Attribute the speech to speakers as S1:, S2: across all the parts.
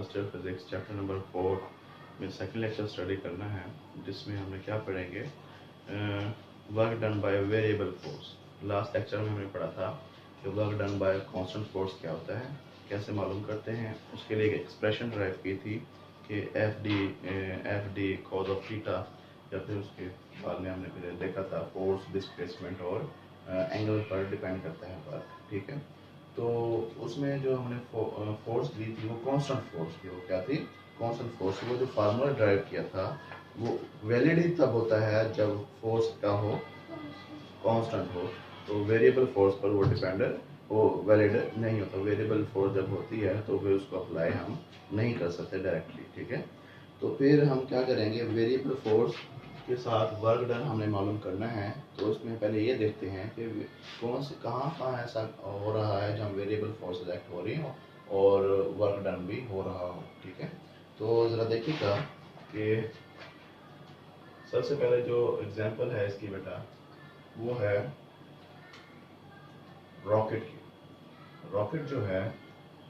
S1: Industrial physics chapter number 4 में second lecture study करना है, जिसमें हमने क्या पढ़ेंगे, work done by variable force. Last lecture में हमने पढ़ा था कि work done by constant force क्या होता है, कैसे मालूम करते हैं। उसके लिए एक एक्सप्रेशन ड्राइव की थी कि F D cause of theta, या फिर उसके बाद में हमने फिर देखा था फोर्स, डिस्प्लेसमेंट और एंगल पर डिपेंड करता है वर्क, ठीक है। तो उसमें जो हमने फोर्स दी थी वो कांस्टेंट फोर्स थी। वो क्या थी? Constant force. वो जो फार्मूला ड्राइव किया था वो वैलिड ही तब होता है जब फोर्स क्या हो, कांस्टेंट हो। तो वेरिएबल फोर्स पर वो डिपेंड वो वैलिड नहीं होता। वेरिएबल फोर्स जब होती है तो फिर उसको अप्लाई हम नहीं कर सकते डायरेक्टली, ठीक है। तो फिर हम क्या करेंगे, वेरिएबल फोर्स के साथ वर्क डन हमने मालूम करना है। तो उसमें पहले ये देखते हैं कि कौन से कहाँ ऐसा हो रहा है जहाँ वेरिएबल फोर्स एक्ट हो रही हो और वर्क डन भी हो रहा हो, ठीक है। तो ज़रा देखिएगा कि सबसे पहले जो एग्जांपल है इसकी बेटा, वो है रॉकेट की। रॉकेट जो है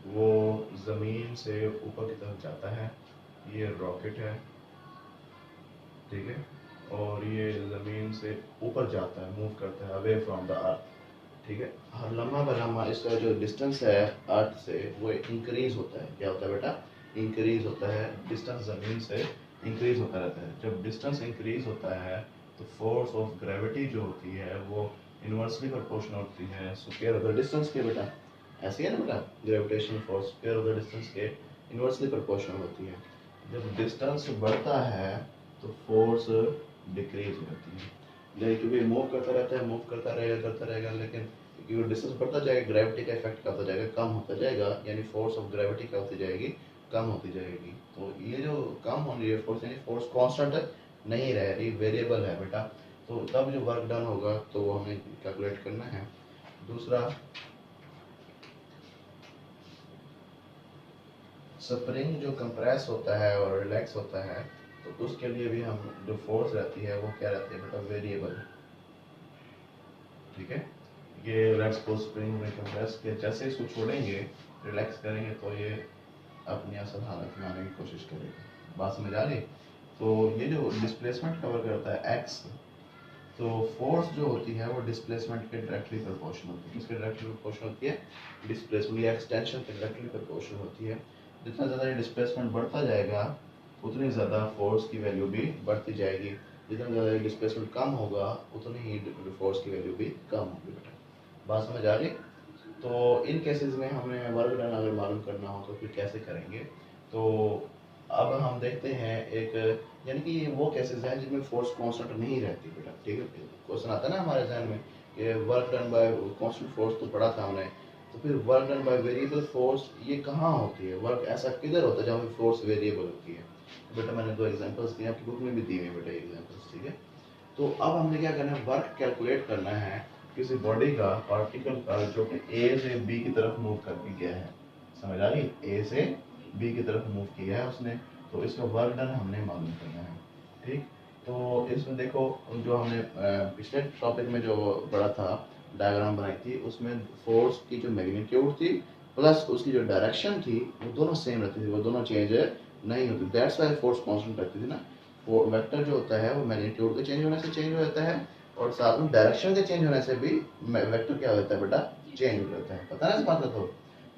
S1: वो ज़मीन से ऊपर की तरफ जाता है। ये रॉकेट है, ठीक है, और ये ज़मीन से ऊपर जाता है, मूव करता है अवे फ्रॉम द अर्थ, ठीक है। हर लम्हा ब लम्हा इसका जो डिस्टेंस है अर्थ से वो इंक्रीज होता है। क्या होता है बेटा? इंक्रीज होता है। डिस्टेंस ज़मीन से इंक्रीज होता रहता है। जब डिस्टेंस इंक्रीज होता है तो फोर्स ऑफ ग्रेविटी जो होती है वो इन्वर्सली प्रोपोर्शनल होती है स्क्वायर ऑफ द डिस्टेंस के। बेटा ऐसे है ना बेटा, gravitational force square of the distance के इन्वर्सली प्रोपोर्शनल होती है। जब डिस्टेंस बढ़ता है तो फोर्स डिक्रीज होती है। लेकिन क्योंकि मूव करता रहता है, मूव करता रहेगा, लेकिन क्योंकि डिस्टेंस बढ़ता जाएगा, ग्रेविटी का इफेक्ट क्या होता जाएगा, कम होता जाएगा, यानी फोर्स ऑफ ग्रेविटी क्या होती जाएगी, कम होती जाएगी। तो ये जो कम हो रही है फोर्स, यानी फोर्स कांस्टेंट नहीं रह रही, वेरिएबल है बेटा। तो तब जो वर्क डन होगा तो वो हमें कैलकुलेट करना है। दूसरा, स्प्रिंग जो कंप्रेस होता है और रिलैक्स होता है तो उसके लिए भी हम जो फोर्स रहती है वो क्या रहती है बेटा, वेरिएबल, ठीक है। ये रिलैक्स को स्प्रिंग में कंप्रेस के जैसे इसको छोड़ेंगे, रिलैक्स करेंगे तो ये अपनी असल हालत में आने की कोशिश करेगा। बात समझ आ रही? तो ये जो डिस्प्लेसमेंट कवर करता है एक्स, तो फोर्स जो होती है वो डिस्प्लेसमेंट के डायरेक्टली प्रोपोर्शनल होती है। किसके डायरेक्टली प्रोपोर्शनल होती है? डिस्प्लेसमेंट या एक्सटेंशन के डायरेक्टली प्रोपोर्शनल होती है। जितना ज़्यादा डिस्प्लेसमेंट बढ़ता जाएगा उतनी ज़्यादा फोर्स की वैल्यू भी बढ़ती जाएगी। जितना ज़्यादा डिस्प्लेसमेंट कम होगा उतनी ही फोर्स की वैल्यू भी कम होगी बेटा। बात समझ आ रही? तो इन केसेस में हमें वर्क डन अगर मालूम करना हो तो फिर कैसे करेंगे। तो अब हम देखते हैं एक, यानी कि वो केसेस हैं जिनमें फोर्स कांस्टेंट नहीं रहती बेटा, ठीक है। क्वेश्चन आता है ना हमारे जहन में कि work done by constant force तो पढ़ा था हमने, तो फिर work done by variable force ये कहाँ होती है? वर्क ऐसा किधर होता है जहाँ पे फोर्स वेरिएबल होती है? तो बेटा मैंने दो एग्जांपल्स दिए, आपकी बुक में भी दी हुई बेटा एग्जांपल्स, ठीक है। तो अब हमने क्या करना है, वर्क कैलकुलेट करना है किसी बॉडी का, पार्टिकल का, जो कि ए से बी की तरफ मूव करके गया है। समझ आ रही? ए से बी की तरफ मूव किया है उसने, तो इसका वर्क डन हमने मालूम करना है, ठीक। तो इसमें देखो, जो हमने पिछले टॉपिक में जो पढ़ा था, डायग्राम बनाई थी, उसमें फोर्स की जो मैग्नीट्यूड थी प्लस उसकी जो डायरेक्शन थी वो दोनों सेम रहती थी, वो दोनों चेंज नहीं होती। दैट्स वाई फोर्स कांस्टेंट रहती थी ना। वो वेक्टर जो होता है वो मैग्नीट्यूड के चेंज होने से चेंज हो जाता है, और साथ में डायरेक्शन के चेंज होने से भी वेक्टर क्या होता है बेटा, चेंज हो जाता है। पता है इस बात का?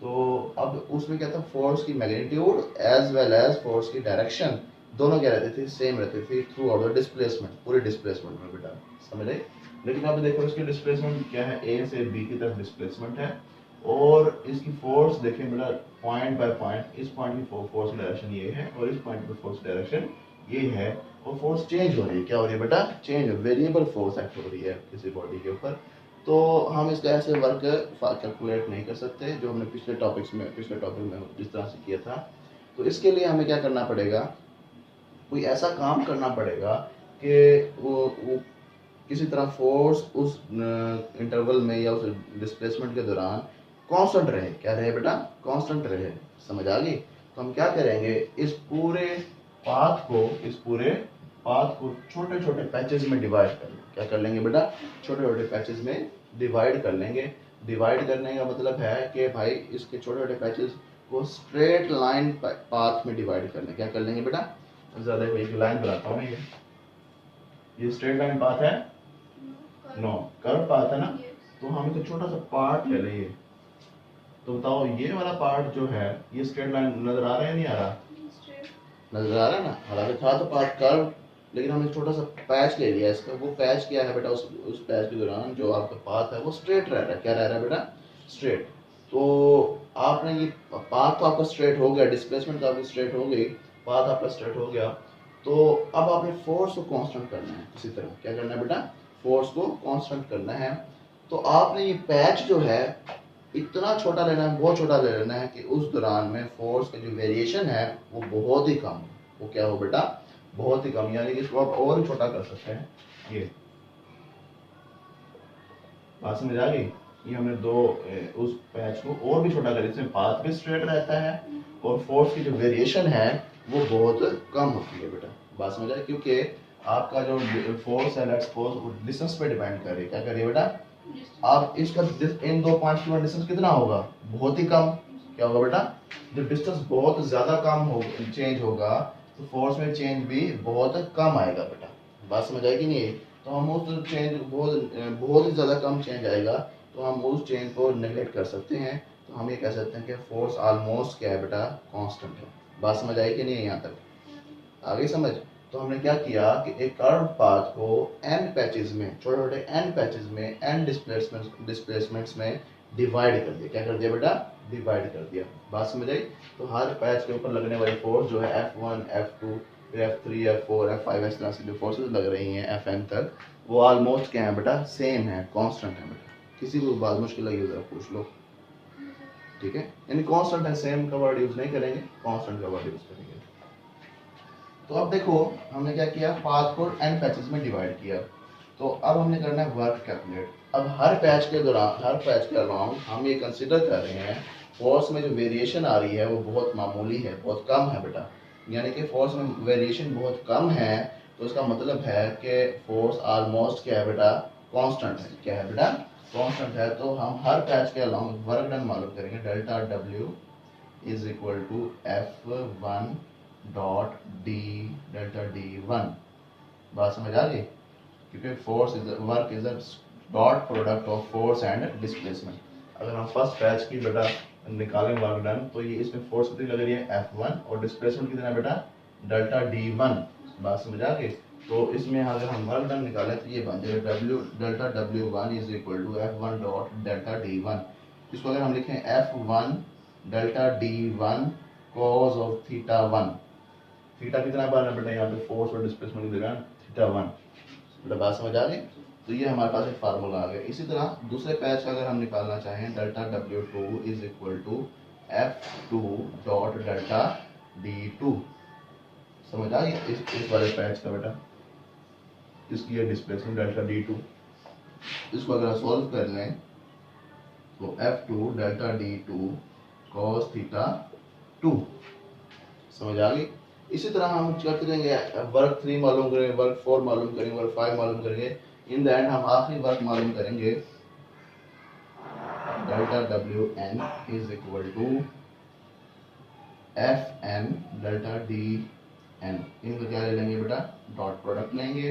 S1: तो अब उसमें क्या था, फोर्स की magnitude as well as force की डायरेक्शन दोनों क्या रहती थी, सेम रहती थी थ्रू आउट द डिस्प्लेसमेंट, पूरे डिस्प्लेसमेंट में बेटा। समझ रहे? लेकिन अब देखो इसकी डिस्प्लेसमेंट क्या है, ए से बी की तरफ डिस्प्लेसमेंट है, और इसकी फोर्स देखें बेटा, पॉइंट बाय पॉइंट, इस पॉइंट की फोर्स डायरेक्शन ये है और इस पॉइंट की फोर्स डायरेक्शन ये है, और फोर्स चेंज हो रही है। क्या हो रही है बेटा? चेंज, वेरिएबल फोर्स एक्ट हो रही है किसी बॉडी के ऊपर। तो हम इसका ऐसे वर्क कैलकुलेट नहीं कर सकते जो हमने पिछले टॉपिक में जिस तरह से किया था। तो इसके लिए हमें क्या करना पड़ेगा, कोई ऐसा काम करना पड़ेगा कि वो किसी तरह फोर्स उस इंटरवल में या उस डिस्प्लेसमेंट के दौरान कांस्टेंट रहे। क्या रहे बेटा? कांस्टेंट रहे। समझ आ गई? तो हम क्या करेंगे, इस पूरे पाथ को छोटे छोटे पैचेस में डिवाइड कर लेंगे। क्या कर लेंगे बेटा? छोटे छोटे पैचेस में डिवाइड कर लेंगे। डिवाइड करने का मतलब है कि भाई इसके छोटे छोटे पैचेस को स्ट्रेट लाइन पाथ में डिवाइड कर लें। क्या कर लेंगे बेटा? ज़्यादा एक लाइन बनाता हूँ मैं। ये स्ट्रेट लाइन पाथ है? नो, कर्व पाथ है ना। तो हम एक छोटा सा पार्ट ले लेंगे। तो बताओ ये वाला पार्ट जो है ये स्ट्रेट लाइन नजर आ रहा है नहीं आ रहा? नजर आ रहा है ना। हालांकि था तो पार्ट कर्व, लेकिन हमने छोटा सा पैच ले लिया इसका। वो पैच क्या है बेटा? उस पैच के दौरान जो आपका पाथ है वो स्ट्रेट रह रहा है। क्या रह रहा है बेटा? स्ट्रेट। तो आपने ये पाथ तो आपका स्ट्रेट हो गया, डिस्प्लेसमेंट तो आपकी स्ट्रेट हो गई, पाथ आपका स्ट्रेट हो गया। तो अब आपने फोर्स को कांस्टेंट करना है। इसी तरह क्या करना है बेटा? फोर्स को कांस्टेंट करना है। तो आपने ये पैच जो है इतना छोटा लेना है, बहुत छोटा ले लेना है कि उस दौरान में फोर्स का जो वेरिएशन है वो बहुत ही कम। वो क्या हो बेटा? बहुत ही कम। यानी कि इसको आप और भी छोटा कर सकते हैं। ये बात समझ आ गई? ये हमने उस पैच को और भी छोटा कर, इसमें पाथ भी स्ट्रेट रहता है और फोर्स की जो वेरिएशन है वो बहुत कम होती है बेटा। बात समझ आए? क्योंकि आपका जो फोर्स है, लेट्स सपोज, वो डिस्टेंस पे डिपेंड कर रही है। क्या कर रही है बेटा? आप इसका इन दो पॉइंट्स के डिस्टेंस कितना होगा? बहुत ही कम। क्या होगा बेटा? जब डिस्टेंस बहुत ज्यादा कम हो चेंज होगा तो फोर्स में चेंज भी बहुत कम आएगा बेटा। बात समझ आएगी नहीं? तो हम उस चेंज बहुत ही ज़्यादा कम चेंज आएगा तो हम उस चेंज को नेगलेक्ट कर सकते हैं। तो हम ये कह सकते हैं कि फोर्स ऑलमोस्ट क्या है बेटा? कांस्टेंट है। बात समझ आई कि नहीं? यहाँ तक आ गई समझ? तो हमने क्या किया कि एक कर्व पाथ को n पैचेस में, छोटे छोटे n पैचेस में, n डिस्प्लेसमेंट्स में डिवाइड कर दिया। क्या कर दिया बेटा? डिवाइड कर दिया। बात समझ आई? तो हर पैच के ऊपर लगने वाली फोर्स जो है F1, F2, F3, F4, F5 इस तरह से जो फोर्सेस लग रही हैं Fn तक, वो ऑलमोस्ट क्या है बेटा? सेम है, कांस्टेंट है बेटा। किसी को बात मुश्किल लगी जरा पूछ लो। ठीक है, यानी कांस्टेंट है, सेम का वर्ड यूज नहीं करेंगे, कांस्टेंट का वर्ड यूज करेंगे। तो अब देखो हमने क्या किया? पाथ को n पैचेस में डिवाइड किया। तो अब हमने करना है वर्क कैलकुलेट। अब हर पैच के दौरान, हर पैच के अराउंड हम ये कंसिडर कर रहे हैं फोर्स में जो वेरिएशन आ रही है वो बहुत मामूली है, बहुत कम है बेटा। यानी कि फोर्स में वेरिएशन बहुत कम है तो इसका मतलब है कि फोर्स ऑलमोस्ट क्या है बेटा? कांस्टेंट है। क्या है बेटा? कांस्टेंट है। तो हम हर पैच के अलाउंग वर्क डन मालूम करेंगे। Delta W is equal to F1 dot D delta D1। बात समझ आ गई? क्योंकि force is work is a dot product of force and displacement. अगर हम फर्स्ट पैच की बेटा निकालें वर्क डन तो ये इसमें फोर्स कितनी लग रही है? F1 और डिस्प्लेसमेंट कितना है बेटा? Delta D1। बात समझ आ गई? तो इसमें अगर हम वर्क डन निकालें तो ये बन जाएगा delta W1 is equal to F1 dot delta D1। इसको अगर हम लिखें F1 delta D1 cos of theta 1। Theta कितना बन रहा है बेटा? यहाँ पे फोर्स और डिस्प्लेसमेंट की जगह थीटा 1। बेटा बात समझ आ गई? तो ये हमारे पास एक फार्मूला आ गया। इसी तरह दूसरे पैच का अगर हम निकालना चाहें, delta W2 is equal to F2 dot delta D2। समझ आ गई? इस वाले पैच का बेटा, इसकी ये डिस्प्लेसमेंट डेल्टा D2। इसको अगर सॉल्व कर लें तो F2 delta D2 cos theta 2। समझ आ गई? इसी तरह हम करते रहेंगे, वर्क 3 मालूम करेंगे, वर्क 4 मालूम करेंगे, वर्क 5 मालूम करेंगे। इन द एंड हम आखिरी वर्क मालूम करेंगे, delta Wn is equal to Fn delta Dn। इनको क्या ले लेंगे बेटा? डॉट प्रोडक्ट लेंगे।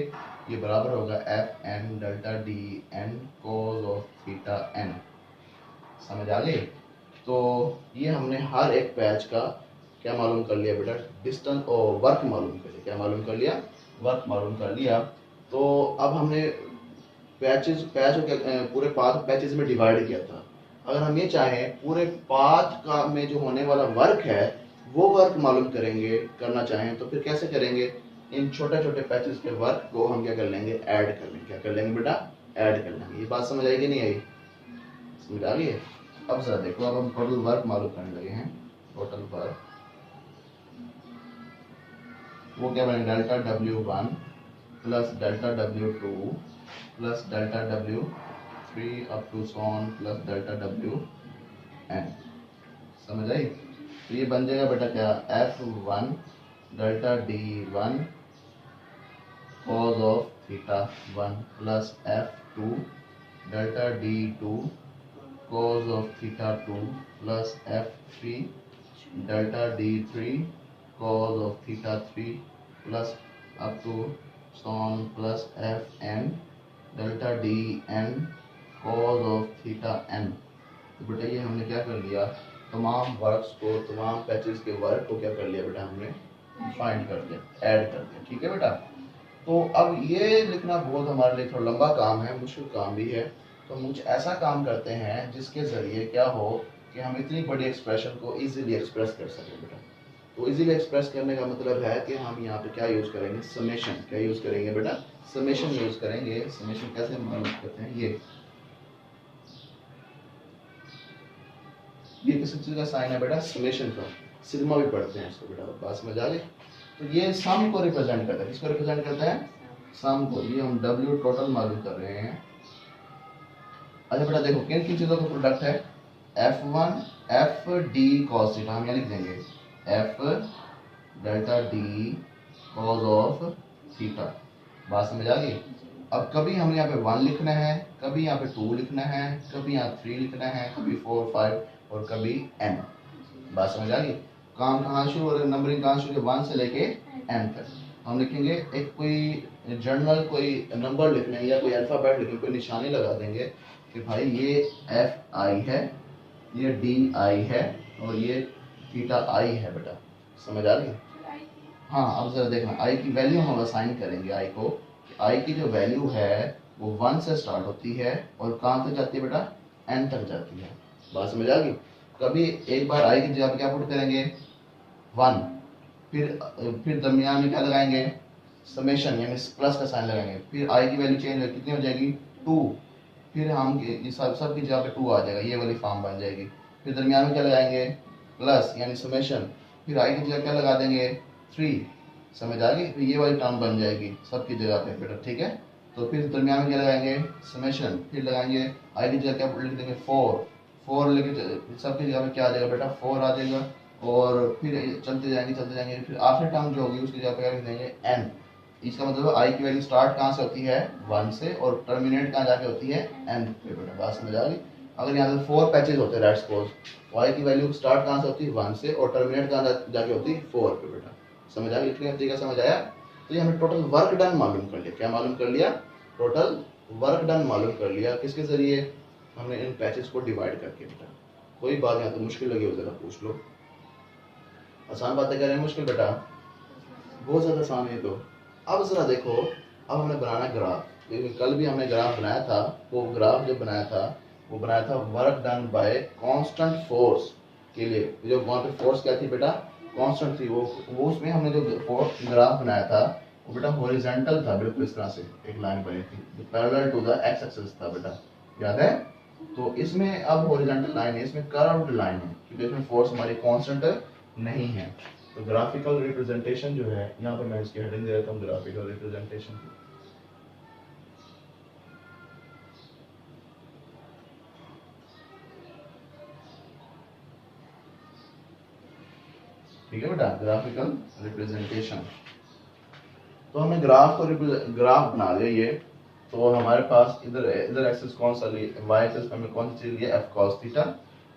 S1: ये बराबर होगा Fn delta Dn cos of theta n। समझ आ गई? तो ये हमने हर एक पैच का क्या मालूम कर लिया बेटा? डिस्टेंस और वर्क मालूम कर लिया। क्या मालूम कर लिया? वर्क मालूम कर लिया। तो अब हमने पैच को पूरे पाथ पैचेस में डिवाइड किया था। अगर हम ये चाहें पूरे पाथ का में जो होने वाला वर्क है वो वर्क मालूम करना चाहें तो फिर कैसे करेंगे? इन छोटे छोटे पैचेस के वर्क को हम क्या कर लेंगे? ऐड कर लेंगे। क्या कर लेंगे बेटा? ऐड कर लेंगे। ये बात समझ आएगी नहीं आई? समझ आ गई है? अब जरा देखो, अब हम टोटल वर्क मालूम करने लगे हैं। टोटल वर्क वो क्या बनेगा? Delta W1 plus delta W2 plus delta W3 up to so on plus delta Wn। समझ आई? तो ये बन जाएगा बेटा क्या? F1 delta D1 cos of theta 1 plus F2 delta D2 cos of theta 2 plus F3 delta D3 cos of theta 3 plus up to so on plus Fn delta Dn cos of theta n। तो बेटा ये हमने क्या कर लिया, तमाम works को, तमाम पैचेस के वर्क को क्या कर लिया बेटा, हमने फाइंड कर दिया, ऐड कर दिया। ठीक है बेटा। तो अब ये लिखना बहुत हमारे लिए थोड़ा लंबा काम है, मुश्किल काम भी है। तो हम कुछ ऐसा काम करते हैं जिसके ज़रिए क्या हो कि हम इतनी बड़ी एक्सप्रेशन को इजीली एक्सप्रेस कर सकें बेटा। तो इजीली एक्सप्रेस करने का मतलब है कि हम यहाँ पे क्या यूज़ करेंगे, समेशन। क्या यूज़ करेंगे बेटा, समेशन यूज़ करेंगे। समेशन कैसे हम यूज़ करते हैं, ये किस चीज़ का साइन है बेटा, समेशन का। सिग्मा भी पढ़ते हैं इसको बेटा, बात समझ आ गई। तो ये सम को रिप्रेजेंट करता है, किसको रिप्रेजेंट करता है, सम को। ये हम W टोटल मालूम कर रहे हैं। अच्छा बेटा देखो किन किन चीज़ों का प्रोडक्ट है, F1 FD cos थीटा, हम यहाँ लिख देंगे F delta D cos of theta. बात समझ आ गई। अब कभी हमें यहाँ पे 1 लिखना है, कभी यहाँ पे 2 लिखना है, कभी यहाँ 3 लिखना है, कभी 4 5 और कभी n। बात समझ आ गई। काम कहाँ शुरू हो रहा है, नंबरिंग कहाँ शुरू है, 1 से लेके n तक। हम लिखेंगे एक कोई जर्नल कोई नंबर लिखने या कोई अल्फाबेट लिखने, कोई निशानी लगा देंगे कि भाई ये Fi है, ये Di है और ये थीटा I है बेटा। समझ आ गई। हाँ अब जरा देखना, I की वैल्यू हम असाइन करेंगे I को। I की जो वैल्यू है वो 1 से स्टार्ट होती है और कहाँ तक जाती है बेटा, n तक जाती है। बात समझ आ गई। कभी एक बार I की जगह पे क्या पुट करेंगे, 1, फिर दरमियान में क्या लगाएंगे, समेशन यानी प्लस का साइन लगाएंगे। फिर I की वैल्यू चेंज कितनी हो जाएगी, 2। फिर हम सब की जगह पे 2 आ जाएगा, ये वाली फॉर्म बन जाएगी। फिर दरमियान में क्या लगाएंगे, प्लस यानी समेशन। फिर I की जगह क्या लगा देंगे, 3। समझ आ गई। फिर ये वाली टर्म बन जाएगी सबकी जगह पे बेटा। ठीक है। तो फिर दरमियान में क्या लगाएंगे, समेशन। फिर लगाएंगे I की जगह क्या लिख देंगे, 4 लेके सबकी जगह पे क्या आ जाएगा बेटा, 4 आ जाएगा। और फिर चलते जाएंगे। फिर आखिरी टर्म जो होगी उसकी जगह पे क्या लिख देंगे, n। इसका मतलब I की वैल्यू स्टार्ट कहाँ से होती है, 1 से, और टर्मिनेट कहाँ जाके होती है, n पे बेटा। बात समझ आ गई। अगर यहाँ पे 4 पैचेज होते हैं, लेट्स सपोज, y की वैल्यू स्टार्ट कहाँ से होती है, 1 से, और टर्मिनेट कहाँ जाके होती है, 4 पे बेटा। समझ आ गई, क्लियर तरीका समझ आया। तो ये हमने टोटल वर्क डन मालूम कर लिया। क्या मालूम कर लिया, टोटल वर्क डन मालूम कर लिया। किसके जरिए, हमने इन पैचेज को डिवाइड करके बेटा। कोई बात यहाँ तो मुश्किल लगी हो जरा पूछ लो। आसान बातें कर रहे हैं, मुश्किल बेटा बहुत ज्यादा आसान है। तो अब जरा देखो, अब हमने बनाना ग्राफ। कल भी हमने ग्राफ बनाया था। वो ग्राफ जो बनाया था वो बनाया था work done by constant force के लिए। जो वहाँ पे फोर्स क्या थी बेटा, कांस्टेंट थी। वो उसमें हमने जो ग्राफ बनाया था वो बेटा हॉरिजॉन्टल था, बिल्कुल इस तरह से एक लाइन बनी थी जो parallel to the X axis था बेटा, याद है। तो इसमें अब हॉरिजॉन्टल लाइन है, इसमें कर्व्ड लाइन है क्योंकि इसमें फोर्स हमारी कांस्टेंट नहीं है। तो ग्राफिकल रिप्रेजेंटेशन जो है, यहाँ पर मैं इसकी हेडिंग दे देता हूँ, ग्राफिकल रिप्रेजेंटेशन। ठीक है बेटा, ग्राफिकल रिप्रेजेंटेशन। तो हमने ग्राफ बना लिया ये। तो हमारे पास इधर एक्सिस कौन सा लिया, वाई एक्सिस पर हमें कौन सी चीज लिया, एफ कॉस थीटा,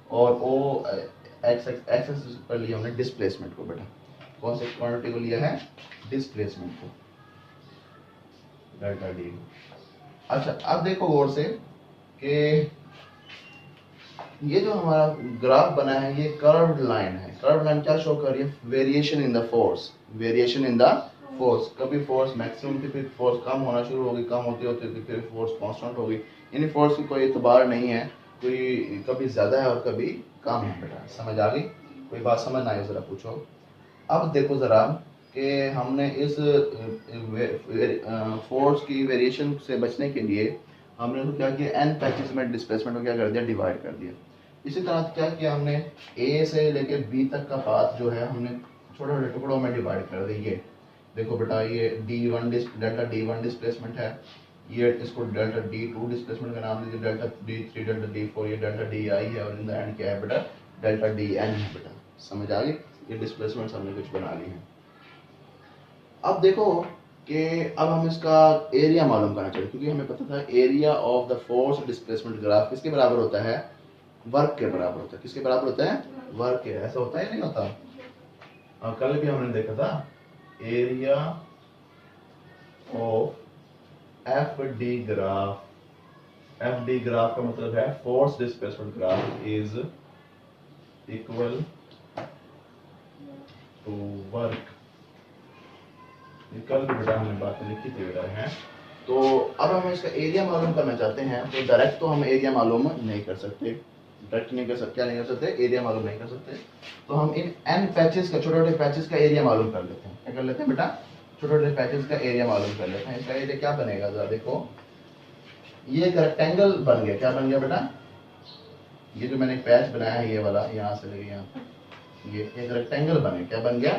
S1: और ओ एक्स एक्सिस पर लिया हमने डिस्प्लेसमेंट को बेटा। कौन से क्वांटिटी को लिया है, डिस्प्लेसमेंट को, डेल्टा डी। अच्छा अब देखो गौर से कि ये जो हमारा ग्राफ बना है ये कर्व्ड लाइन है। कर्व्ड लाइन क्या शो कर रही है, variation in the force, variation in the force. कभी फोर्स मैक्सिमम थी, फिर फोर्स कम होना शुरू होगी, कम होते होते फिर फोर्स कांस्टेंट होगी। इन फोर्स की कोई एतबार नहीं है, कोई कभी ज्यादा है और कभी कम है बेटा। समझ आ गई, कोई बात समझ ना आई जरा पूछो। अब देखो जरा कि हमने इस फोर्स की वेरिएशन से बचने के लिए हमने तो क्या किया, एन पैचेस में डिस्प्लेसमेंट को क्या कर दिया, डिवाइड कर दिया। इसी तरह क्या किया हमने, ए से लेके बी तक का पाथ जो है हमने छोटे छोटे टुकड़ों में डिवाइड कर दिए। देखो बेटा ये D1 डेल्टा D1 डिस्प्लेसमेंट है, ये इसको डेल्टा D2 डिस्प्लेसमेंट का नाम दीजिए, डेल्टा D3 डेल्टा D4 ये डेल्टा DI है, और इन द एंड क्या है बेटा, डेल्टा DN है बेटा। समझ आ गई, ये डिस्प्लेसमेंट्स हमने कुछ बना ली हैं। अब देखो कि अब हम इसका एरिया मालूम करना चाहिए, क्योंकि हमें पता था area of the force displacement graph किसके बराबर होता है, वर्क के बराबर होता है। किसके बराबर होता है? वर्क के। ऐसा होता है नहीं होता? कल भी हमने देखा था area of F D graph. F D graph का मतलब है force displacement graph is equal to work. कल भी बेटा हमने बात लिखी थी बेटा है। तो अब हम इसका एरिया मालूम करना चाहते हैं, तो डायरेक्ट तो हम एरिया मालूम नहीं कर सकते, डायरेक्ट नहीं कर सकते। क्या नहीं कर सकते? एरिया मालूम नहीं कर सकते। तो हम इन एन पैचेस का, छोटे छोटे पैचेस का एरिया मालूम कर लेते हैं। क्या कर लेते हैं बेटा? छोटे छोटे पैचेस का एरिया मालूम कर लेते हैं। इसका एरिया क्या बनेगा जरा देखो, ये एक रेक्टेंगल बन गया। क्या बन गया बेटा? ये जो मैंने पैच बनाया है ये वाला, यहाँ से लेके यहाँ, ये एक रेक्टेंगल बने। क्या बन गया?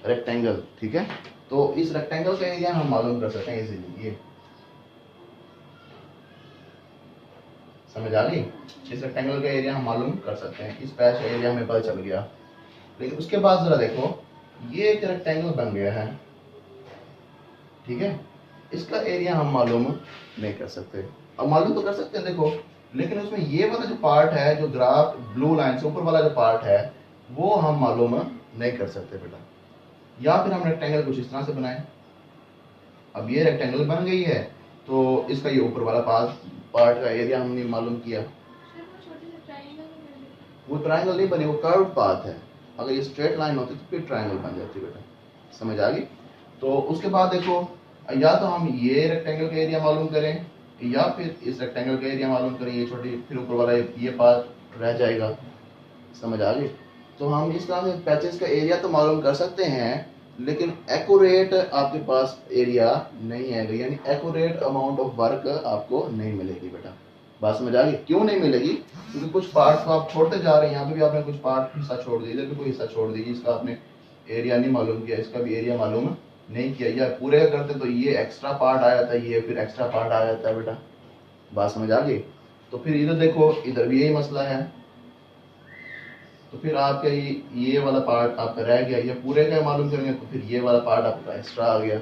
S1: रेक्टेंगल। ठीक है, तो इस रेक्टेंगल का एरिया हम मालूम कर सकते हैं इजीली। ये समझ आ गई? इस रेक्टेंगल का एरिया हम मालूम कर सकते हैं। इस पैच का एरिया हमें पता चल गया। लेकिन उसके बाद जरा देखो, ये एक रेक्टेंगल बन गया है। ठीक है, इसका एरिया हम मालूम नहीं कर सकते। अब मालूम तो कर सकते हैं देखो, लेकिन उसमें ये वाला जो पार्ट है, जो ग्राफ ब्लू लाइन से ऊपर वाला जो पार्ट है, वो हम मालूम नहीं कर सकते बेटा। या फिर हम रेक्टेंगल कुछ इस तरह से बनाए। अब ये रेक्टेंगल बन गई है, तो इसका ये ऊपर वाला पार्ट का एरिया हमने मालूम किया। वो ट्रायंगल नहीं बने, वो कर्व पाथ है। अगर ये स्ट्रेट लाइन होती तो फिर ट्रायंगल बन जाती बेटा। समझ आ गई? तो उसके बाद देखो, या तो हम ये रेक्टेंगल का एरिया मालूम करें, या फिर इस रेक्टेंगल का एरिया मालूम करें। ये छोटी, फिर ऊपर वाला ये पार्ट रह जाएगा। समझ आ गई? तो हम इस तरह से पैचेस का एरिया तो मालूम कर सकते हैं, लेकिन एक्यूरेट आपके पास एरिया नहीं आएगा, यानी एक्यूरेट अमाउंट ऑफ वर्क आपको नहीं मिलेगी बेटा। बात समझ आ गई? क्यों नहीं मिलेगी? क्योंकि कुछ पार्ट तो आप छोड़ते जा रहे हैं। यहाँ पे भी आपने कुछ पार्ट हिस्सा छोड़ दिया, इधर भी कोई हिस्सा छोड़ दीजिए, इसका आपने एरिया नहीं मालूम किया, इसका भी एरिया मालूम नहीं किया। या पूरे करते तो ये एक्स्ट्रा पार्ट आ जाता है, ये फिर एक्स्ट्रा पार्ट आ जाता है बेटा। बात समझ आ गई? तो फिर इधर देखो, इधर भी यही मसला है। तो फिर आपका ये वाला पार्ट आपका रह गया। ये पूरे का मालूम करेंगे तो फिर ये वाला पार्ट आपका एक्स्ट्रा आ गया।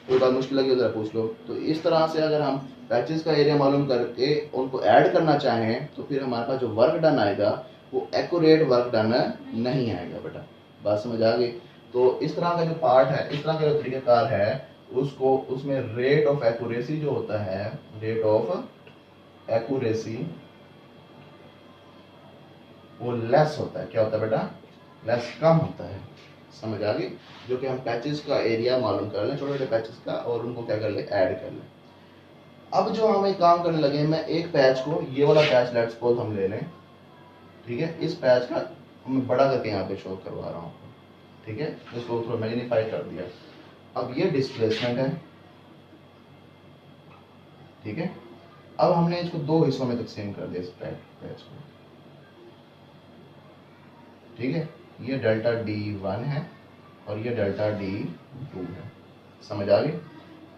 S1: कोई बात मुश्किल लगी उधर पूछ लो। तो इस तरह से अगर हम पैचेस का एरिया मालूम करके उनको ऐड करना चाहें, तो फिर हमारे पास जो वर्क डन आएगा वो एक्यूरेट वर्क डन नहीं आएगा बेटा। बात समझ आ गई? तो इस तरह का जो पार्ट है, इस तरह का जो तरीकाकार है, उसको, उसमें रेट ऑफ एक्यूरेसी जो होता है, रेट ऑफ एक्यूरेसी वो लेस होता है। क्या होता है बेटा? लेस, कम होता है। समझ आ गई? जो कि हम पैचेस का एरिया मालूम कर लें, छोटे छोटे पैचेस का, और उनको क्या कर लें? ऐड कर लें। अब जो हम एक काम करने लगे, मैं एक पैच को, ये वाला पैच लेट्स सपोज हम ले लें। ठीक है, इस पैच का मैं बड़ा करके यहाँ पे शो करवा रहा हूँ। ठीक है, इसको थोड़ा मैग्नीफाई कर दिया। अब ये डिस्प्लेसमेंट है। ठीक है, अब हमने इसको दो हिस्सों में तकसीम कर दिया इस पैच को। ठीक है, ये डेल्टा D1 है और ये डेल्टा D2 है। समझ आ गई?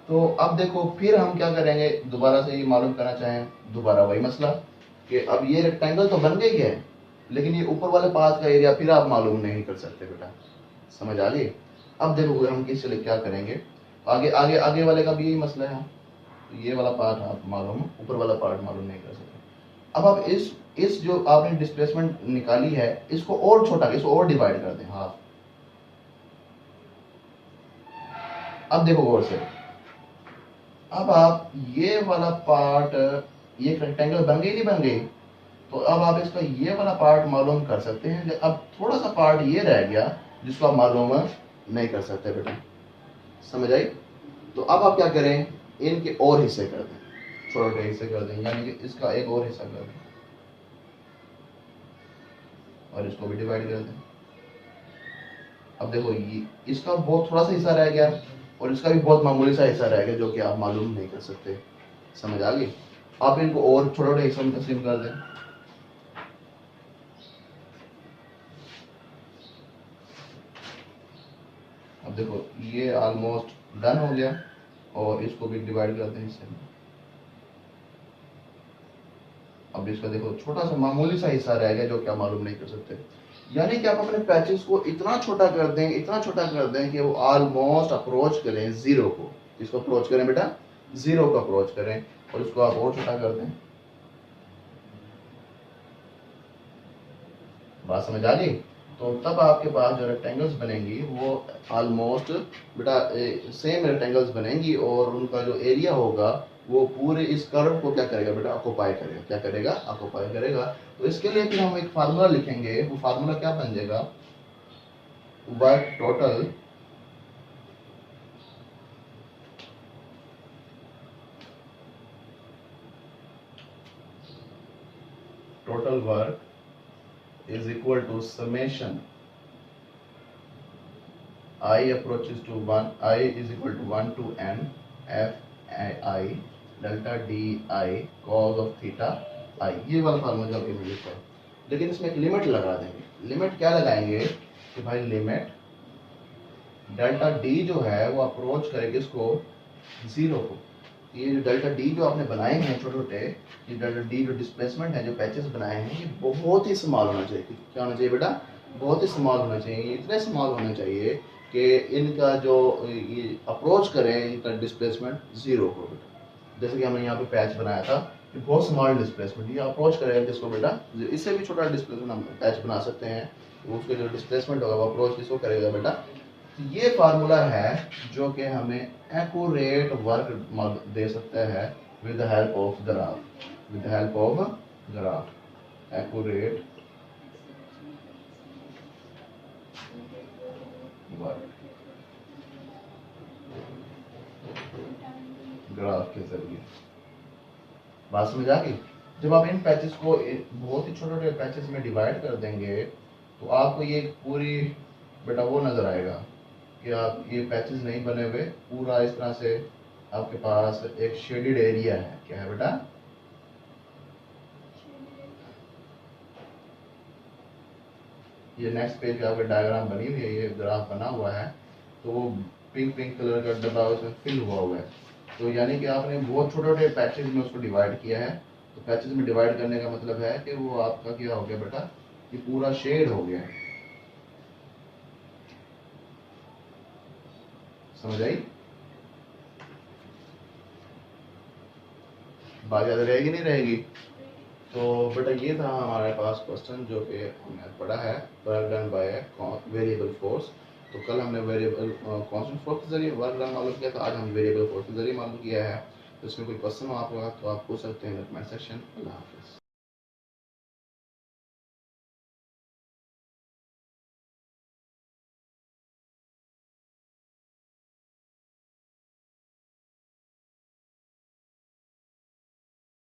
S1: तो अब देखो, फिर हम क्या करेंगे, दोबारा से ये मालूम करना चाहें, दोबारा वही मसला कि अब ये रेक्टेंगल तो बन गई है, लेकिन ये ऊपर वाले पार्ट का एरिया फिर आप मालूम नहीं कर सकते बेटा। समझ आ गई? अब देखो हम किस लिए क्या करेंगे, आगे आगे आगे वाले का भी यही मसला है। तो ये वाला पार्ट आप मालूम, ऊपर वाला पार्ट मालूम नहीं कर सकते। अब आप इस जो आपने डिस्प्लेसमेंट निकाली है, इसको और छोटा, इसको और डिवाइड कर दें हाफ। अब देखो गौर से, अब आप ये वाला पार्ट, ये रेक्टेंगल बन गई नहीं बन गई? तो अब आप इसका ये वाला पार्ट मालूम कर सकते हैं। अब थोड़ा सा पार्ट ये रह गया जिसको आप मालूम नहीं कर सकते बेटा। समझ आई? तो अब आप क्या करें, इनके और हिस्से कर दें, छोटे हिस्से कर दें, यानी कि इसका एक और हिस्सा कर दें और इसको भी डिवाइड कर दें। अब देखो, ये इसका बहुत थोड़ा सा हिस्सा रह गया और इसका भी बहुत मामूली सा हिस्सा रह गया, जो कि आप मालूम नहीं कर सकते। समझ आ गई? आप इनको और छोटे छोटे हिस्सों में तकसीम कर दें। अब देखो, ये ऑलमोस्ट डन हो गया और इसको भी डिवाइड कर दें हिस्से में। अब इसका देखो छोटा सा मामूली सा हिस्सा रह गया, जो कि आप मालूम नहीं कर सकते। यानी कि आप अपने पैचेस को इतना छोटा कर दें, इतना छोटा कर दें कि वो ऑलमोस्ट अप्रोच करें जीरो को। इसको अप्रोच करें बेटा, जीरो को अप्रोच करें, और इसको आप और छोटा कर दें। बात समझ आ गई? तो तब आपके पास जो रेक्टेंगल्स बनेंगी वो ऑलमोस्ट बेटा सेम रेक्टेंगल्स बनेंगी और उनका जो एरिया होगा वो पूरे इस कर्व को क्या करेगा बेटा, ऑक्यूपाई करेगा। क्या करेगा? ऑक्यूपाई करेगा। तो इसके लिए फिर हम एक फार्मूला लिखेंगे। वो फार्मूला क्या बन जाएगा? Work total work is equal to summation I approaches to 1, I is equal to 1 to n f I delta d I cos of theta I। ये वाला फार्मूला जो आपके मिल है, लेकिन इसमें एक लिमिट लगा देंगे। लिमिट क्या लगाएंगे कि भाई लिमिट डेल्टा डी जो है वो अप्रोच करेगी इसको जीरो को। ये जो डेल्टा डी जो आपने बनाए हैं छोटे छोटे, ये डेल्टा डी जो डिस्प्लेसमेंट है, जो पैचेस बनाए हैं, ये बहुत ही स्मॉल होना चाहिए। क्या होना चाहिए बेटा? बहुत ही स्मॉल होना चाहिए। इतने स्मॉल होने चाहिए कि इनका जो ये अप्रोच करें इनका डिस्प्लेसमेंट जीरो हो बेटा। जैसे कि हमने यहाँ पे पैच बनाया था, ये बहुत स्मॉल डिस्प्लेसमेंट, ये अप्रोच करेगा किसको बेटा? इससे भी छोटा डिस्प्लेसमेंट हम पैच बना सकते हैं। तो उसके जो डिस्प्लेसमेंट होगा वो अप्रोच किसको करेगा बेटा? ये फार्मूला है जो कि हमें एक्यूरेट वर्क दे सकता है with the help of graph. With the help of graph accurate work graph के जरिए। बात समझ आ गई? जब आप इन पैचेस को बहुत ही छोटे छोटे पैचेस में डिवाइड कर देंगे तो आपको ये पूरी बेटा वो नजर आएगा कि आप ये पैचेस नहीं बने हुए, पूरा इस तरह से आपके पास एक शेडेड एरिया है। क्या है बेटा? ये नेक्स्ट पेज पे आपका डायग्राम बनी हुई है, ये ग्राफ बना हुआ है, तो वो पिंक कलर का डब्बा उसमें फिल हुआ है। तो यानी कि आपने बहुत छोटे छोटे पैचेस में उसको डिवाइड किया है। तो पैचेस में डिवाइड करने का मतलब है कि वो आपका क्या हो गया बेटा, ये पूरा शेड हो गया। समझ आई? बात याद रहेगी नहीं रहेगी? तो बेटा ये था हमारे पास क्वेश्चन जो कि हमने पढ़ा है, work done by variable force. तो कल हमने वेरिएबल कांस्टेंट फोर्स के जरिए वर्क डन मालूम किया था, आज हम वेरिएबल फोर्स के जरिए मालूम किया है। तो इसमें कोई क्वेश्चन आपका तो आप पूछ सकते हैं कमेंट सेक्शन। अल्लाह हाफिज़।